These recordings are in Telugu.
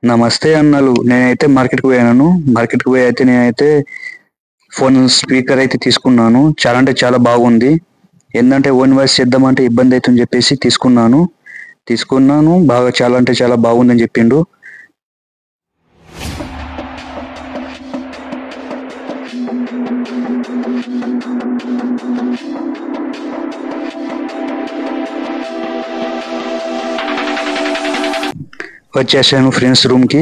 నమస్తే అన్నలు. నేనైతే మార్కెట్‌కి పోయాను. మార్కెట్‌కి పోయి అయితే నేనైతే ఫోన్ స్పీకర్ అయితే తీసుకున్నాను. చాలా అంటే చాలా బాగుంది. ఏందంటే ఓన్ వాయిస్ చేద్దామంటే ఇబ్బంది అయితుందని చెప్పేసి తీసుకున్నాను. బాగా చాలా అంటే చాలా బాగుందని చెప్పిండు. వచ్చేసాను ఫ్రెండ్స్ రూమ్‌కి.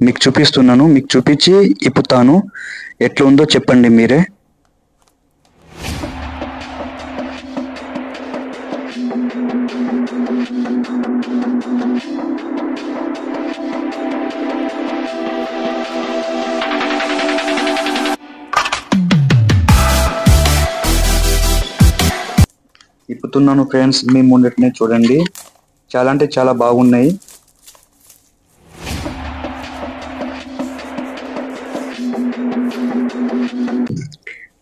మీకు చూపిస్తున్నాను. మీకు చూపించి ఇప్పుతాను. ఎట్లుందో చెప్పండి మీరే. ఇప్పుతున్నాను ఫ్రెండ్స్, మీ ముందటనే చూడండి. చాలా అంటే చాలా బాగున్నాయి.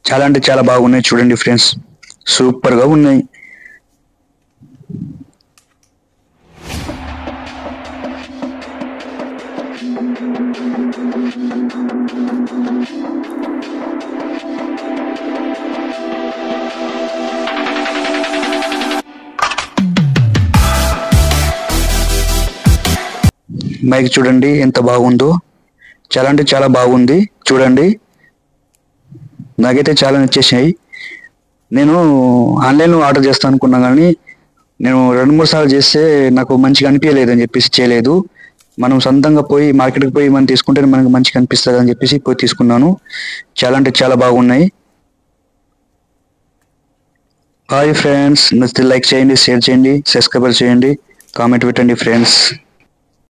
చాలా అంటే చాలా బాగున్నాయి చూడండి ఫ్రెండ్స్, సూపర్గా ఉన్నాయి. మైక్ చూడండి ఎంత బాగుందో, చాలా అంటే చాలా బాగుంది చూడండి. నాకైతే చాలా నచ్చేసాయి. నేను ఆన్లైన్లో ఆర్డర్ చేస్తాను అనుకున్నా, కానీ నేను 2-3 సార్లు చేస్తే నాకు మంచిగా అనిపించలేదు అని చెప్పేసి చేయలేదు. మనం సొంతంగా పోయి మార్కెట్కి పోయి మనం తీసుకుంటే మనకు మంచిగా అనిపిస్తుంది అని చెప్పేసి పోయి తీసుకున్నాను. చాలా అంటే చాలా బాగున్నాయి. హాయ్ ఫ్రెండ్స్, నచ్చితే లైక్ చేయండి, షేర్ చేయండి, సబ్స్క్రైబ్ చేయండి, కామెంట్ పెట్టండి ఫ్రెండ్స్.